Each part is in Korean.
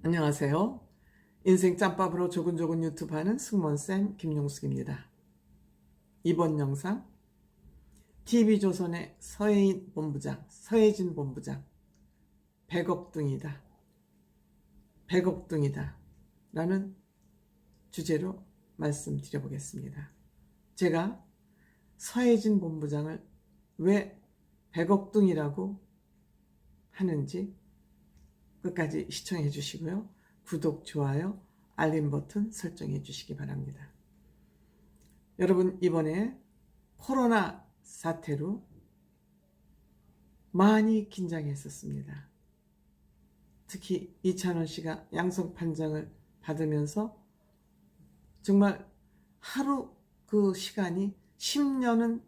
안녕하세요. 인생 짬밥으로 조근조근 유튜브 하는 승무원쌤 김용숙입니다. 이번 영상 TV조선의 서혜진 본부장 100억둥이다. 100억둥이다 라는 주제로 말씀드려보겠습니다. 제가 서혜진 본부장을 왜 100억둥이라고 하는지 끝까지 시청해 주시고요. 구독, 좋아요, 알림 버튼 설정해 주시기 바랍니다. 여러분, 이번에 코로나 사태로 많이 긴장했었습니다. 특히 이찬원 씨가 양성 판정을 받으면서 정말 하루 그 시간이 10년은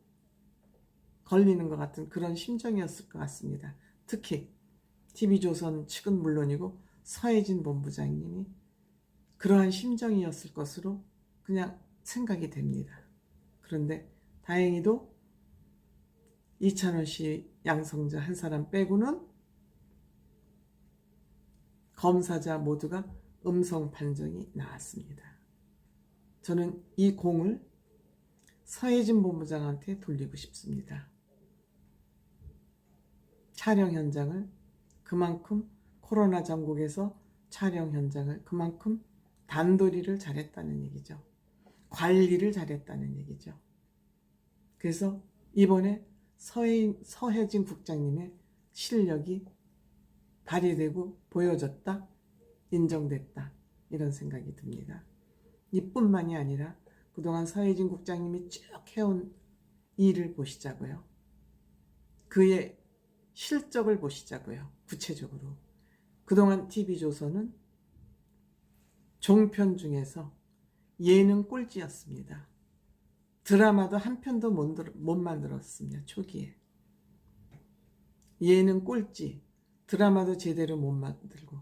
걸리는 것 같은 그런 심정이었을 것 같습니다. 특히 TV조선 측은 물론이고 서혜진 본부장님이 그러한 심정이었을 것으로 그냥 생각이 됩니다. 그런데 다행히도 이찬원 씨 양성자 한 사람 빼고는 검사자 모두가 음성 판정이 나왔습니다. 저는 이 공을 서혜진 본부장한테 돌리고 싶습니다. 촬영 현장을 그만큼 코로나 전국에서 촬영 현장을 그만큼 단도리를 잘했다는 얘기죠. 관리를 잘했다는 얘기죠. 그래서 이번에 서혜진 국장님의 실력이 발휘되고 보여졌다, 인정됐다 이런 생각이 듭니다. 이뿐만이 아니라 그동안 서혜진 국장님이 쭉 해온 일을 보시자고요. 그의 실적을 보시자고요. 구체적으로. 그동안 TV조선은 종편 중에서 예능 꼴찌였습니다. 드라마도 한 편도 못 만들었습니다. 초기에. 예능 꼴찌, 드라마도 제대로 못 만들고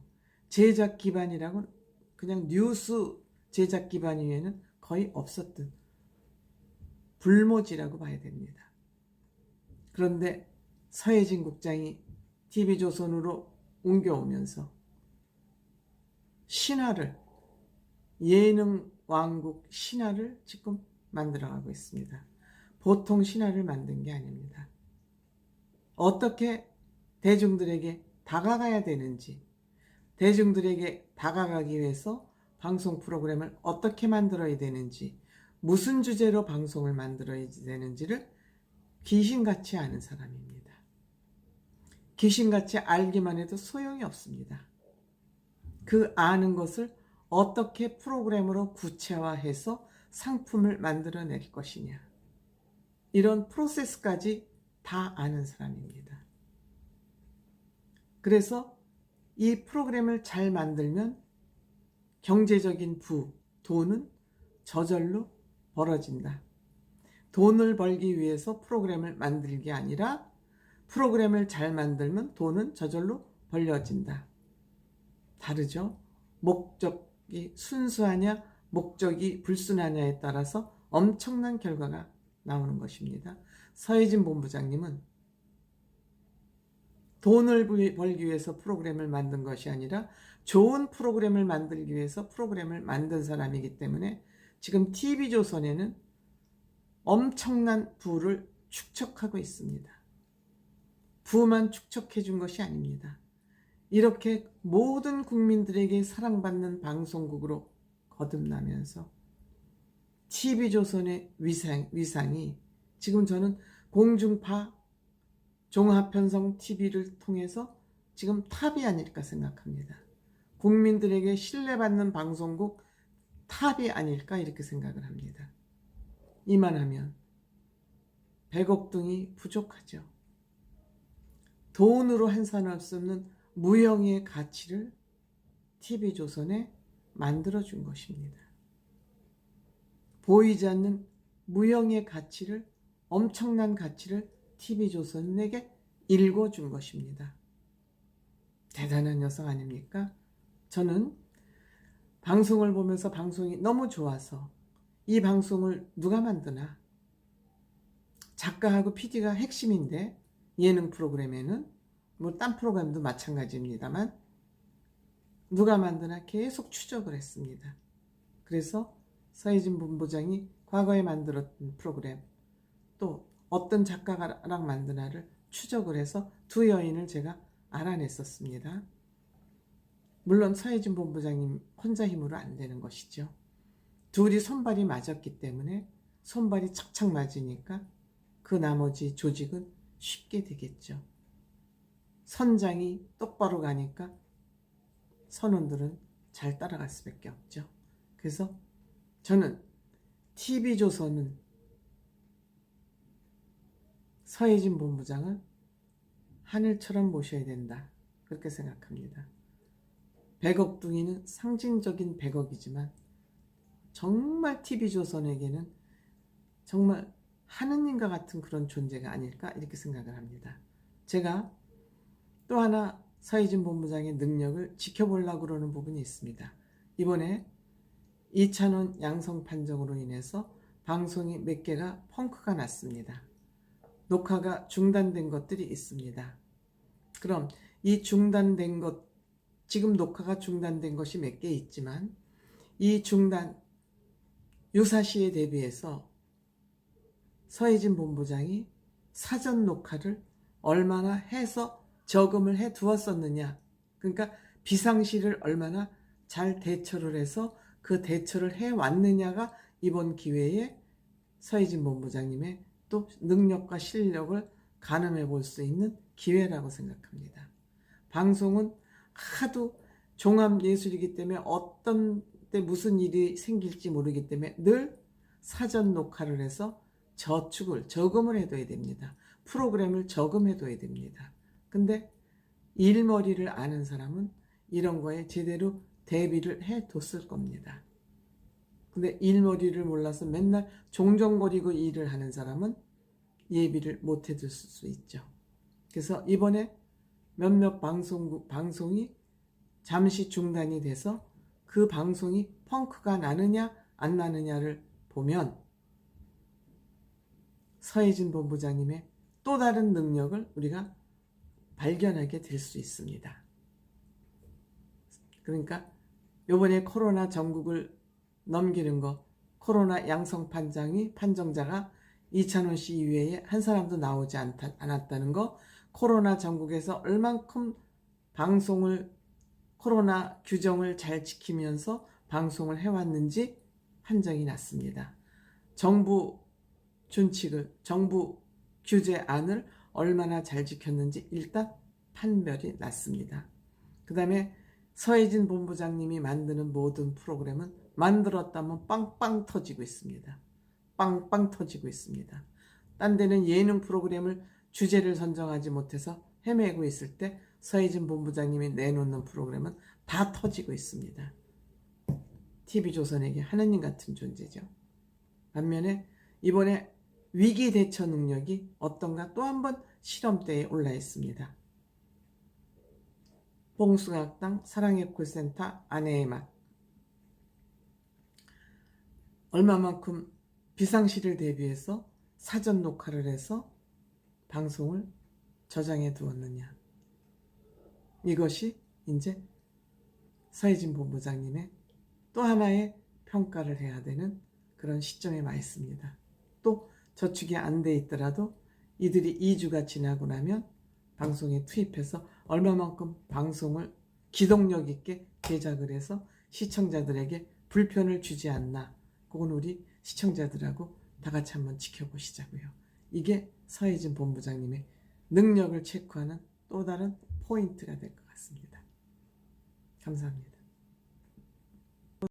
제작 기반이라고는 그냥 뉴스 제작 기반 외에는 거의 없었던 불모지라고 봐야 됩니다. 그런데 서혜진 국장이 TV조선으로 옮겨오면서 신화를, 예능 왕국 신화를 지금 만들어가고 있습니다. 보통 신화를 만든 게 아닙니다. 어떻게 대중들에게 다가가야 되는지, 대중들에게 다가가기 위해서 방송 프로그램을 어떻게 만들어야 되는지, 무슨 주제로 방송을 만들어야 되는지를 귀신같이 아는 사람입니다. 귀신같이 알기만 해도 소용이 없습니다. 그 아는 것을 어떻게 프로그램으로 구체화해서 상품을 만들어낼 것이냐. 이런 프로세스까지 다 아는 사람입니다. 그래서 이 프로그램을 잘 만들면 경제적인 돈은 저절로 벌어진다. 돈을 벌기 위해서 프로그램을 만들 게 아니라 프로그램을 잘 만들면 돈은 저절로 벌려진다. 다르죠? 목적이 순수하냐, 목적이 불순하냐에 따라서 엄청난 결과가 나오는 것입니다. 서혜진 본부장님은 돈을 벌기 위해서 프로그램을 만든 것이 아니라 좋은 프로그램을 만들기 위해서 프로그램을 만든 사람이기 때문에 지금 TV조선에는 엄청난 부를 축적하고 있습니다. 부만 축적해 준 것이 아닙니다. 이렇게 모든 국민들에게 사랑받는 방송국으로 거듭나면서 TV조선의 위상이 지금 저는 공중파 종합편성 TV를 통해서 지금 탑이 아닐까 생각합니다. 국민들에게 신뢰받는 방송국 탑이 아닐까 이렇게 생각을 합니다. 이만하면 100억둥이 부족하죠. 돈으로 환산할 수 없는 무형의 가치를 TV조선에 만들어준 것입니다. 보이지 않는 무형의 가치를, 엄청난 가치를 TV조선에게 읽어준 것입니다. 대단한 여성 아닙니까? 저는 방송을 보면서 방송이 너무 좋아서 이 방송을 누가 만드나? 작가하고 PD가 핵심인데 예능 프로그램에는 뭐 딴 프로그램도 마찬가지입니다만 누가 만드나 계속 추적을 했습니다. 그래서 서혜진 본부장이 과거에 만들었던 프로그램, 또 어떤 작가랑 만드나를 추적을 해서 두 여인을 제가 알아냈었습니다. 물론 서혜진 본부장님 혼자 힘으로 안 되는 것이죠. 둘이 손발이 맞았기 때문에, 손발이 착착 맞으니까 그 나머지 조직은 쉽게 되겠죠. 선장이 똑바로 가니까 선원들은 잘 따라갈 수밖에 없죠. 그래서 저는 TV조선은 서혜진 본부장을 하늘처럼 모셔야 된다, 그렇게 생각합니다. 100억 둥이는 상징적인 100억이지만 정말 TV조선에게는 정말 하느님과 같은 그런 존재가 아닐까, 이렇게 생각을 합니다. 제가 또 하나 서혜진 본부장의 능력을 지켜보려고 그러는 부분이 있습니다. 이번에 이찬원 양성 판정으로 인해서 방송이 몇 개가 펑크가 났습니다. 녹화가 중단된 것들이 있습니다. 그럼 이 중단된 것, 지금 녹화가 중단된 것이 몇 개 있지만 이 중단 유사시에 대비해서 서혜진 본부장이 사전 녹화를 얼마나 해서 저금을 해 두었었느냐, 그러니까 비상시를 얼마나 잘 대처를 해서 그 대처를 해왔느냐가 이번 기회에 서혜진 본부장님의 또 능력과 실력을 가늠해 볼 수 있는 기회라고 생각합니다. 방송은 하도 종합예술이기 때문에 어떤 때 무슨 일이 생길지 모르기 때문에 늘 사전 녹화를 해서 저금을 해둬야 됩니다. 프로그램을 저금해둬야 됩니다. 근데 일머리를 아는 사람은 이런 거에 제대로 대비를 해뒀을 겁니다. 근데 일머리를 몰라서 맨날 종종거리고 일을 하는 사람은 예비를 못 해둘 수 있죠. 그래서 이번에 몇몇 방송이 잠시 중단이 돼서 그 방송이 펑크가 나느냐 안 나느냐를 보면 서혜진 본부장님의 또 다른 능력을 우리가 발견하게 될 수 있습니다. 그러니까 이번에 코로나 전국을 넘기는 거, 코로나 양성 판정자가 이찬원 씨 이외에 한 사람도 나오지 않았다는 거, 코로나 전국에서 얼만큼 방송을, 코로나 규정을 잘 지키면서 방송을 해왔는지 판정이 났습니다. 정부 준칙을, 정부 규제안을 얼마나 잘 지켰는지 일단 판별이 났습니다. 그 다음에 서혜진 본부장님이 만드는 모든 프로그램은 만들었다면 빵빵 터지고 있습니다. 빵빵 터지고 있습니다. 딴 데는 예능 프로그램을 주제를 선정하지 못해서 헤매고 있을 때 서혜진 본부장님이 내놓는 프로그램은 다 터지고 있습니다. TV조선에게 하느님 같은 존재죠. 반면에 이번에 위기 대처 능력이 어떤가 또 한 번 실험대에 올라 있습니다. 봉숭아학당 사랑의 콜센터 아내의 맛. 얼마만큼 비상시를 대비해서 사전 녹화를 해서 방송을 저장해 두었느냐. 이것이 이제 서혜진 본부장님의 또 하나의 평가를 해야 되는 그런 시점에 와 있습니다. 또 저축이 안 돼 있더라도 이들이 2주가 지나고 나면 방송에 투입해서 얼마만큼 방송을 기동력 있게 제작을 해서 시청자들에게 불편을 주지 않나, 그건 우리 시청자들하고 다 같이 한번 지켜보시자고요. 이게 서혜진 본부장님의 능력을 체크하는 또 다른 포인트가 될 것 같습니다. 감사합니다.